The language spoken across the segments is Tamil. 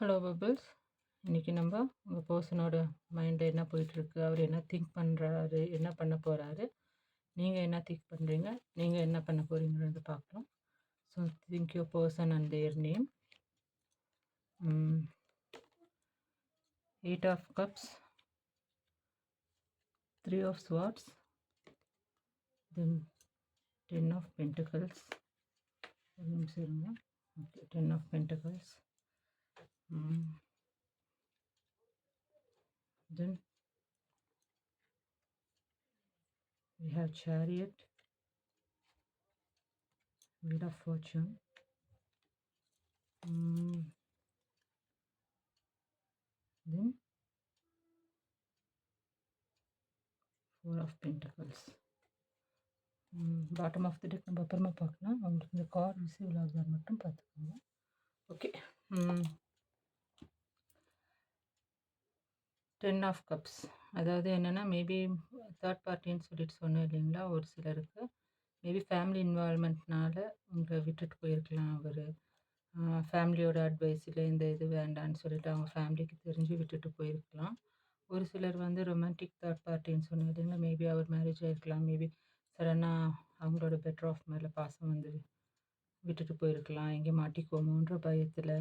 Hello bubbles. இன்றைக்கி நம்ம உங்கள் பர்சனோட மைண்டில் என்ன போயிட்டுருக்கு, அவர் என்ன திங்க் பண்ணுறாரு, என்ன பண்ண போகிறாரு, நீங்கள் என்ன திங்க் பண்ணுறீங்க, நீங்கள் என்ன பண்ண போகிறீங்கிறது பார்க்கலாம். So think your person and their name. 8 of cups, 3 of swords, then 10 of pentacles. ஒரு நிமிஷம் இருங்க. Okay, 10 of pentacles. Then we have Chariot, Wheel of Fortune, then 4 of Pentacles. Bottom of the deck நம்ம அப்புறமா பார்க்கலாம். அவங்களுக்கு இந்த கார் ரிசீவ் ஆகுதான்னு மட்டும் பார்த்துக்கோங்க. ஓகே. 10 ஆஃப் கப்ஸ், அதாவது என்னென்னா மேபி தேர்ட் பார்ட்டின்னு சொல்லிட்டு சொன்னோம் இல்லைங்களா, ஒரு சிலருக்கு மேபி ஃபேமிலி இன்வால்மெண்ட்னால உங்களை விட்டுட்டு போயிருக்கலாம். அவர் ஃபேமிலியோட அட்வைஸில் இந்த இது வேண்டான்னு சொல்லிட்டு அவங்க ஃபேமிலிக்கு தெரிஞ்சு விட்டுட்டு போயிருக்கலாம். ஒரு சிலர் வந்து ரொமான்டிக் தேர்ட் பார்ட்டின்னு சொன்னோம் இல்லைங்களா, மேபி அவர் மேரேஜ் ஆகிருக்கலாம். மேபி சடனாக அவங்களோட பெட்டர் ஆஃப் மேலே பாசம் வந்து விட்டுட்டு போயிருக்கலாம், எங்கே மாட்டிக்குவோமோன்ற பயத்தில்.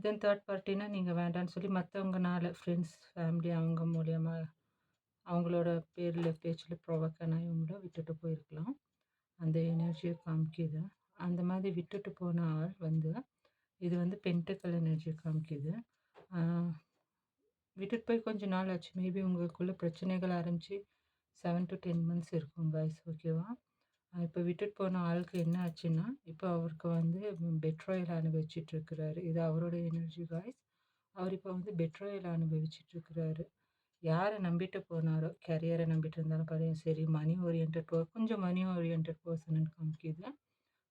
தென் தேர்ட் பார்ட்டினா நீங்கள் வேண்டான்னு சொல்லி மற்றவங்கனால ஃப்ரெண்ட்ஸ் ஃபேமிலி அவங்க மூலயமா அவங்களோட பேரில் பேச்சில் ப்ரொவக்கனாக இவங்கள விட்டுட்டு போயிருக்கலாம். அந்த எனர்ஜியை காமிக்குது. அந்த மாதிரி விட்டுட்டு போன ஆள் வந்து இது வந்து பென்டக்கல் எனர்ஜி காமிக்குது. விட்டுட்டு போய் கொஞ்சம் நாள் ஆச்சு. மேபி உங்களுக்குள்ள பிரச்சனைகள் ஆரம்பித்து 7 to 10 months இருக்கும் கைஸ். ஓகேவா? இப்போ விட்டுட்டு போன ஆளுக்கு என்ன ஆச்சுன்னா, இப்போ அவருக்கு வந்து பெட்ராயல் அனுபவிச்சிட்ருக்கிறாரு. இது அவரோட எனர்ஜி கைஸ். அவர் இப்போ வந்து பெட்ராயல் அனுபவிச்சிட்ருக்கிறாரு. யாரை நம்பிட்டு போனாரோ, கரியரை நம்பிட்டு இருந்தாலும் பாருங்க சரி, மணி ஓரியன்ட் கொஞ்சம் மணி ஓரியன்ட் பர்சன்னு காமிக்குது.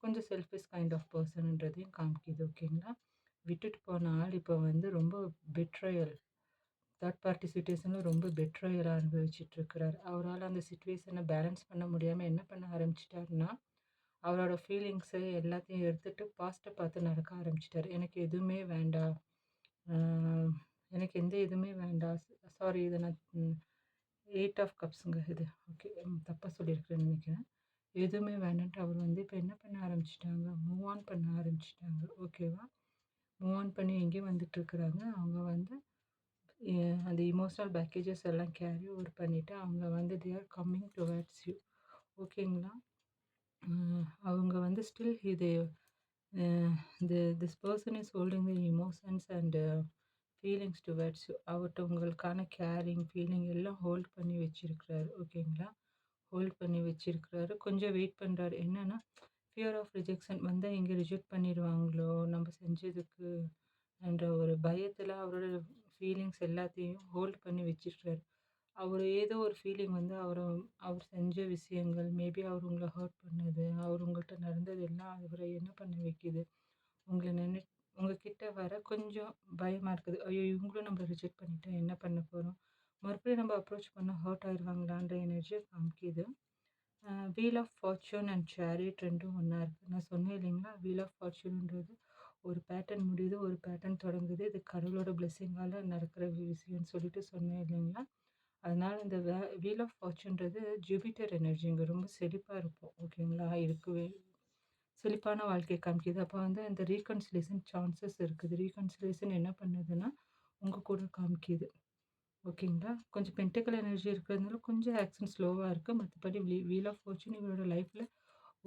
கொஞ்சம் செல்ஃபிஷ் கைண்ட் ஆஃப் பர்சன்ன்றதையும் காமிக்குது. ஓகேங்களா? விட்டுட்டு போன ஆள் இப்போ வந்து ரொம்ப பெட்ராயல், தேர்ட் பார்ட்டி சுச்சுவேஷனில் ரொம்ப பெட்ராயலாக அனுபவிச்சிட்ருக்கிறார். அவரால் அந்த சுச்சுவேஷனை பேலன்ஸ் பண்ண முடியாமல் என்ன பண்ண ஆரம்பிச்சிட்டாருன்னா, அவரோட ஃபீலிங்ஸு எல்லாத்தையும் எடுத்துகிட்டு பாஸ்ட்டை பார்த்து நடக்க ஆரம்பிச்சிட்டார். எனக்கு எதுவுமே வேண்டாம், எனக்கு எந்த இதுவுமே வேண்டாம். சாரி, இதை நான் 8 ஆஃப் கப்ஸுங்க இது. ஓகே, தப்பாக சொல்லியிருக்கிறேன்னு நினைக்கிறேன். எதுவுமே வேண்டான்ட்டு அவர் வந்து இப்போ என்ன பண்ண ஆரம்பிச்சிட்டாங்க, மூவ் ஆன் பண்ண ஆரம்பிச்சிட்டாங்க. ஓகேவா? மூவ் ஆன் பண்ணி எங்கேயும் வந்துட்டுருக்குறாங்க. அவங்க வந்து அந்த இமோஷனல் பேக்கேஜஸ் எல்லாம் கேரி ஓவர் பண்ணிவிட்டு அவங்க வந்து they are coming towards you. ஓகேங்களா? அவங்க வந்து ஸ்டில் இது this person is holding the emotions and feelings towards you. அவர்கிட்ட உங்களுக்கான கேரிங் ஃபீலிங் எல்லாம் ஹோல்ட் பண்ணி வச்சுருக்கிறாரு. ஓகேங்களா? ஹோல்ட் பண்ணி வச்சுருக்கிறாரு. கொஞ்சம் வெயிட் பண்ணுறாரு. என்னென்னா ஃபியர் ஆஃப் ரிஜெக்ஷன் வந்தால் எங்கே ரிஜெக்ட் பண்ணிடுவாங்களோ நம்ம செஞ்சதுக்கு என்ற ஒரு பயத்தில் அவரோட ஃபீலிங்ஸ் எல்லாத்தையும் ஹோல்ட் பண்ணி வச்சிருக்காரு. அவர் ஏதோ ஒரு ஃபீலிங் வந்து அவர் செஞ்ச விஷயங்கள், மேபி அவர் உங்களை ஹர்ட் பண்ணது, அவர் உங்கள்கிட்ட நடந்தது எல்லாம் அவரை என்ன பண்ண வைக்குது, உங்களை உங்ககிட்ட வர கொஞ்சம் பயமாக இருக்குது. ஐயோ, இவங்களும் நம்ம ரிஜெக்ட் பண்ணிட்டா என்ன பண்ண போகிறோம், மறுபடியும் நம்ம அப்ரோச் பண்ண ஹர்ட் ஆயிடுவாங்களான்ற எனர்ஜியை காமிக்குது. Wheel of fortune and chariot ரெண்டும் ஒன்றா இருக்குது. நான் சொன்னேன் இல்லைங்களா, வீல் ஆஃப் ஃபார்ச்சூன்ன்றது ஒரு பேட்டர்ன் முடியுது, ஒரு பேட்டர்ன் தொடங்குது. இது கடவுளோட பிளெஸ்ஸிங்கால் நடக்கிற விஷயம்னு சொல்லிட்டு சொன்னேன் இல்லைங்களா. அதனால் இந்த வீல் ஆஃப் ஃபார்ச்சூன்றது ஜூபிட்டர் எனர்ஜிங்க. ரொம்ப செழிப்பாக இருப்போம். ஓகேங்களா? இருக்கவே செழிப்பான வாழ்க்கையை காமிக்குது. அப்போ வந்து அந்த ரீகன்சிலேஷன் சான்சஸ் இருக்குது. ரீகன்சிலேஷன் என்ன பண்ணுதுன்னா உங்கள் கூட காமிக்குது. ஓகேங்களா? கொஞ்சம் பென்டக்கல் எனர்ஜி இருக்கிறதுனால கொஞ்சம் ஆக்ஷன் ஸ்லோவாக இருக்குது. மற்றபடி வீல் ஆஃப் ஃபார்ச்சூன் இவரோட லைஃப்பில்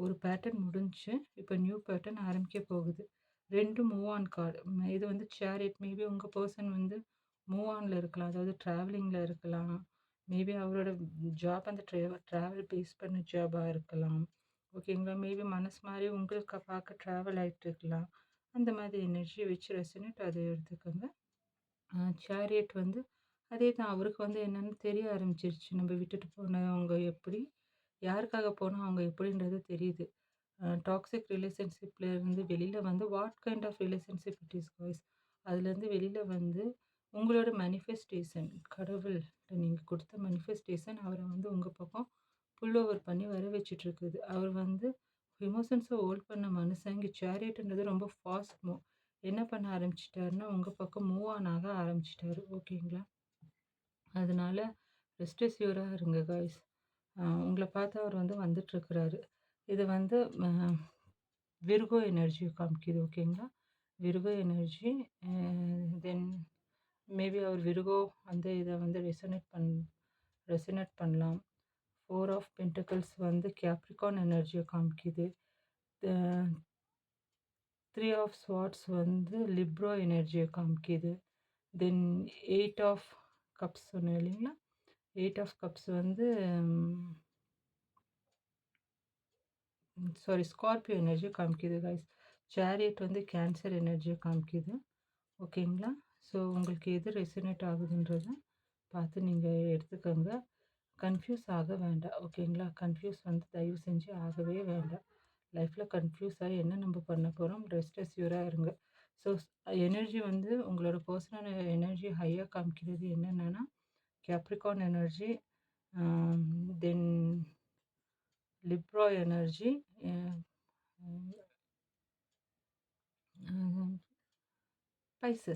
ஒரு பேட்டர்ன் முடிஞ்சு இப்போ நியூ பேட்டர்ன் ஆரம்பிக்க போகுது. 2 மூவ் ஆன் கார்டு. இது வந்து சேரிட். மேபி உங்கள் பர்சன் வந்து மூவ் ஆனில் இருக்கலாம், அதாவது ட்ராவலிங்கில் இருக்கலாம். மேபி அவரோட ஜாப் அந்த ட்ராவல் பேஸ் பண்ண ஜாபாக இருக்கலாம். ஓகேங்களா? மேபி மனசு மாதிரி உங்களுக்கு பார்க்க ட்ராவல் ஆகிட்டு இருக்கலாம். அந்த மாதிரி எனர்ஜியை வச்சு ரெசனேட் அதை எடுத்துக்கோங்க. சேரியட் வந்து அதே தான். அவருக்கு வந்து என்னென்னு தெரிய ஆரம்பிச்சிருச்சு. நம்ம விட்டுட்டு போனவங்க எப்படி, யாருக்காக போனோம் அவங்க எப்படின்றது தெரியுது. டாக்ஸிக் ரிலேஷன்ஷிப்பில் இருந்து வெளியில் வந்து what kind of relationship it is guys. அதுலேருந்து வெளியில் வந்து உங்களோட மேனிஃபெஸ்டேஷன், கடவுள் நீங்கள் கொடுத்த மேனிஃபெஸ்டேஷன் அவரை வந்து உங்கள் பக்கம் புல் ஓவர் பண்ணி வர வச்சிட்ருக்குது. அவர் வந்து எமோஷன்ஸை ஹோல்ட் பண்ண மனுஷன். இங்கே சேரியட்ன்றது ரொம்ப ஃபாஸ்ட் மூவ். என்ன பண்ண ஆரம்பிச்சுட்டாருன்னா, உங்க பக்கம் மூவ் ஆன் ஆக ஆரம்பிச்சுட்டாரு. ஓகேங்களா? அதனால ரெஸ்ட் அஷ்யூர்டா இருங்க காய்ஸ். உங்கள பார்த்து அவர் வந்துட்டுருக்கிறாரு. இது வந்து விர்கோ எனர்ஜிய காமிக்குது. ஓகேங்களா? விர்கோ எனர்ஜி அ தென் மேபி அவர் விர்கோ இத ரெசனேட் பண்ணலாம். 4 ஆஃப் பென்டக்கிள்ஸ் கேப்ரிகார்ன் எனர்ஜிய காமிக்குது. த 3 ஆஃப் ஸ்வார்ட்ஸ் லிப்ரோ எனர்ஜிய காமிக்குது. தென் 8 ஆஃப் கப்ஸ் சொன்னேன் இல்லைங்களா? 8 ஆஃப் கப்ஸ் சாரி ஸ்கார்பியோ எனர்ஜிய காமிக்குது காய்ஸ். சேரியட் கேன்சர் எனர்ஜிய காமிக்குது. ஓகேங்களா? ஸோ உங்களுக்கு எது ரெசனேட் ஆகுதுன்றத பார்த்து நீங்க எடுத்துக்கங்க. கன்ஃப்யூஸ் ஆக வேண்டாம். ஓகேங்களா? கன்ஃப்யூஸ் தயவு செஞ்சு ஆகவே வேண்டாம். லைஃப்ல கன்ஃப்யூஸ் ஆகி என்ன நம்ம பண்ண போறோம்? ரெஸ்ட் அஷ்யூர்டா இருங்க. ஸோ எனர்ஜி உங்களோட பர்சனல் எனர்ஜி ஹையா காமிக்கிறது என்னென்னன்னா, கேப்ரிகார்ன் எனர்ஜி, தென் லிப்ரா எனர்ஜி, அ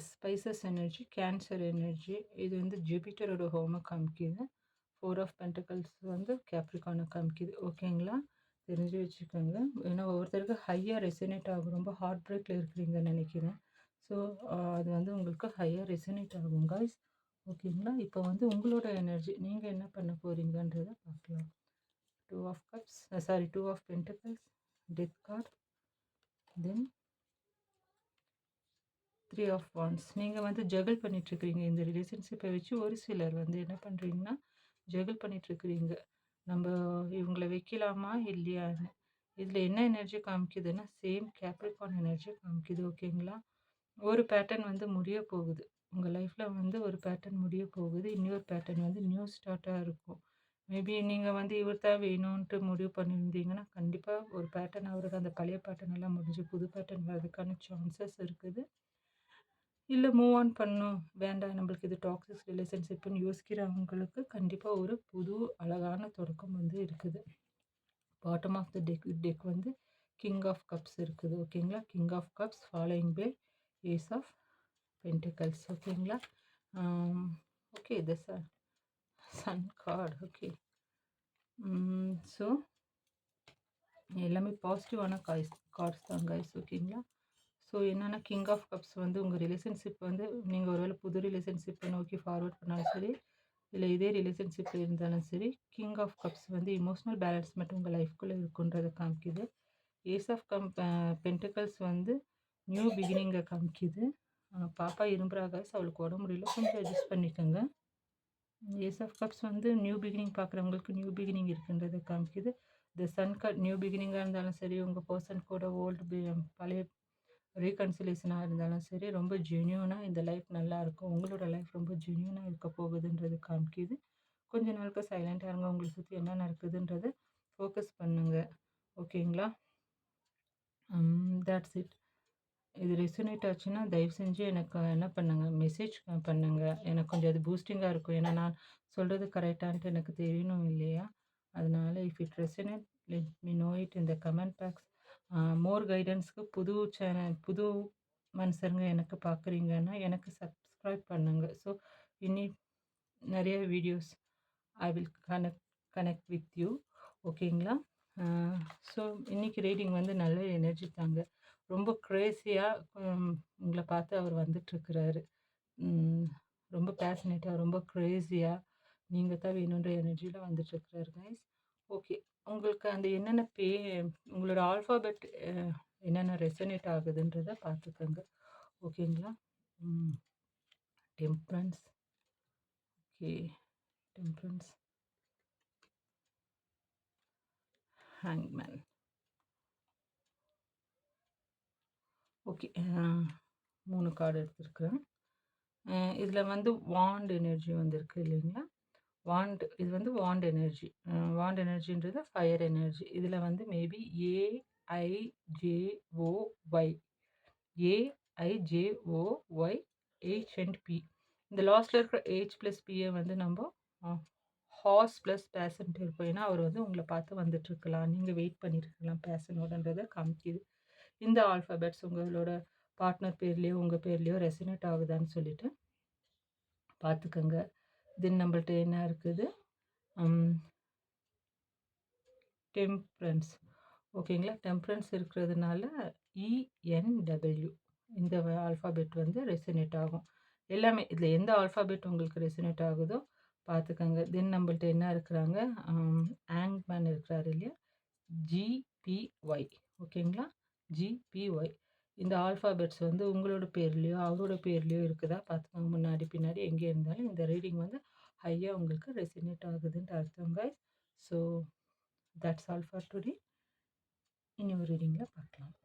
ஸ்பைசஸ் எனர்ஜி, கேன்சர் எனர்ஜி. இது ஜூபிட்டரோட ஹோம காமிக்குது. 4 ஆஃப் பென்டக்கிள்ஸ் கேப்ரிகார்ன காமிக்குது. ஓகேங்களா? தெரிஞ்சு வச்சுக்கோங்க. ஏன்னா ஒவ்வொருத்தருக்கு ஹையா ரெசனேட் ஆகும். ரொம்ப ஹார்ட் பிரேக்ல இருக்கிறீங்கன்னு நினைக்கிறேன். ஸோ அது உங்களுக்கு ஹையா ரெசனேட் ஆகும் காய்ஸ். ஓகேங்களா? இப்போ உங்களோட எனர்ஜி நீங்க என்ன பண்ண போறீங்கன்றத பார்க்கலாம். 2 of cups, sorry 2 of pentacles, death card, then 3 of wands. நீங்க ஜகிள் பண்ணிட்டுருக்கிறீங்க. இந்த ரிலேஷன்ஷிப்பை வச்சு ஒரு சிலர் என்ன பண்ணுறீங்கன்னா, ஜகிள் பண்ணிட்டுருக்கிறீங்க. நம்ம இவங்கள வைக்கலாமா இல்லையான்னு. இதில் என்ன எனர்ஜி காமிக்குதுன்னா, சேம் கேப்ரிகார்ன் எனர்ஜி காமிக்குது. ஓகேங்களா? ஒரு பேட்டர்ன் முடிய போகுது. உங்கள் லைஃப்பில் ஒரு பேட்டர்ன் முடிய போகுது. இன்னொரு பேட்டர்ன் நியூ ஸ்டார்ட்டாக இருக்கும். மேபி நீங்கள் இவர் தான் வேணும்ன்ட்டு முடிவு பண்ணியிருந்தீங்கன்னா, கண்டிப்பாக ஒரு பேட்டர்ன் அவருக்கு அந்த பழைய பேட்டர்ன் எல்லாம் முடிஞ்சு புது பேட்டர்ன் வர்றதுக்கான சான்சஸ் இருக்குது. இல்ல மூவ் ஆன் பண்ணணும். வேண்டாம் நம்மளுக்கு இது டாக்ஸிக் ரிலேஷன்ஷிப்ன்னு யோசிக்கிறவங்களுக்கு கண்டிப்பா ஒரு புது அழகான தொடக்கம் இருக்குது. Bottom of the deck king of cups இருக்குது. ஓகேங்களா? King of cups following by ace of pentacles. ஓகேங்களா? Okay the sun card. Okay. So எல்லாமே பாசிட்டிவான கார்ட்ஸ் தான் கைஸ். ஓகேங்களா? ஸோ என்னென்னா கிங் ஆஃப் கப்ஸ் உங்கள் ரிலேஷன்ஷிப் நீங்கள் ஒருவேளை புது ரிலேஷன்ஷிப்பை நோக்கி ஃபார்வர்ட் பண்ணாலும் சரி, இல்லை இதே ரிலேஷன்ஷிப்பில் இருந்தாலும் சரி, கிங் ஆஃப் கப்ஸ் இமோஷனல் பேலன்ஸ்மெண்ட் உங்கள் லைஃப்குள்ளே இருக்குன்றதை காமிக்குது. ஏஸ் ஆஃப் பென்டக்கிள்ஸ் நியூ பிகினிங்கை காமிக்குது. பாப்பா இரும்புறா காய்ஸ், அவளுக்கு உடம்பு முடியல, கொஞ்சம் அட்ஜஸ்ட் பண்ணிக்கோங்க. Ace of cups new beginning பார்க்குறவங்களுக்கு நியூ பிகினிங் இருக்குன்றதை காமிக்குது. இந்த சன் கார்ட் நியூ பிகினிங்காக இருந்தாலும் சரி, உங்கள் பர்சன் கூட பழைய ரீகன்சிலேஷனாக இருந்தாலும் சரி, ரொம்ப ஜென்யூனாக இந்த லைஃப் நல்லாயிருக்கும். உங்களோட லைஃப் ரொம்ப ஜென்யூனாக இருக்க போகுதுன்றது காமிக்குது. கொஞ்ச நாளுக்கு சைலண்ட்டாக இருங்க. உங்களை சுற்றி என்ன நடக்குதுன்றதை ஃபோக்கஸ் பண்ணுங்கள். ஓகேங்களா? That's it. இது ரெசனேட் ஆச்சுன்னா தயவு செஞ்சு எனக்கு என்ன பண்ணுங்கள், மெசேஜ் பண்ணுங்கள். எனக்கு கொஞ்சம் அது பூஸ்டிங்காக இருக்கும். ஏன்னா நான் சொல்கிறது கரெக்டான்ட்டு எனக்கு தெரியணும் இல்லையா? அதனால if it resonate let me know it in the comment box. More கைடன்ஸ்க்கு புது மனுஷருங்க எனக்கு பார்க்குறீங்கன்னா எனக்கு சப்ஸ்கிரைப் பண்ணுங்கள். ஸோ இனி நிறைய videos I will connect with you. ஓகேங்களா? ஸோ இன்றைக்கி ரீடிங் நல்ல எனர்ஜி தாங்க. ரொம்ப க்ரேஸியாக உங்களை பார்த்து அவர் வந்துட்டுருக்கிறாரு. ரொம்ப பேஷனேட்டாக, ரொம்ப க்ரேஸியாக நீங்கள் தான் வேணுன்ற எனர்ஜியில் வந்துட்டுருக்கிறாரு கைஸ். ஓகே. உங்களுக்கு அந்த என்னென்ன உங்களோட ஆல்ஃபாபெட் என்னென்ன ரெசனேட் ஆகுதுன்றதை பார்த்துக்கோங்க. ஓகேங்களா? டெம்பரன்ஸ். ஓகே. டெம்பரன்ஸ், ஹேங்மேன். ஓகே. 3 கார்டு எடுத்திருக்கிறேன். இதில் வாண்ட் எனர்ஜி வந்திருக்கு இல்லைங்களா? இது வாண்ட் எனர்ஜி. வாண்ட் எனர்ஜின்றது ஃபயர் எனர்ஜி. இதில் maybe A I J O Y, A I J O Y, H and P. இந்த லாஸ்ட்டில் இருக்கிற ஹெச் ப்ளஸ் பியை நம்ம ஹார்ஸ் ப்ளஸ் பேஷன்ட் இருப்போம். ஏன்னா அவர் உங்களை பார்த்து வந்துட்டுருக்கலாம். நீங்கள் வெயிட் பண்ணியிருக்கலாம் பேஷனோடன்றதை காமிக்குது. இந்த ஆல்ஃபாபெட்ஸ் உங்களோட பார்ட்னர் பேர்லயோ, உங்க பேர்லயோ ரெசனேட் ஆகுதான்னு சொல்லிட்டு பார்த்துக்கங்க. தென் நம்மள்ட்ட என்ன இருக்குது? ம் டெம்பரன்ஸ். ஓகேங்களா? டெம்பரன்ஸ் இருக்கிறதுனால ENW இந்த ஆல்ஃபாபெட் வந்து ரெசனேட் ஆகும். எல்லாமே இதில எந்த ஆல்ஃபாபெட் உங்களுக்கு ரெசனேட் ஆகுதோ பார்த்துக்கங்க. தென் நம்மள்ட்ட என்ன இருக்கிறாங்க? ஆங்க்மேன் இருக்கிறாரு இல்லையா? GPY. ஓகேங்களா? GPY. இந்த ஆல்ஃபாபெட்ஸ் வந்து உங்களோட பேர்லயோ, அவரோட பேர்லயோ இருக்குதா பார்த்துக்கோங்க. முன்னாடி, பின்னாடி எங்கே இருந்தாலும் இந்த ரீடிங் வந்து ஹையா உங்களுக்கு ரெசனேட் ஆகுதுன்ட்டு அர்த்தம் guys. So that's all for today. இனி ஒரு ரீடிங்கில பார்க்கலாம்.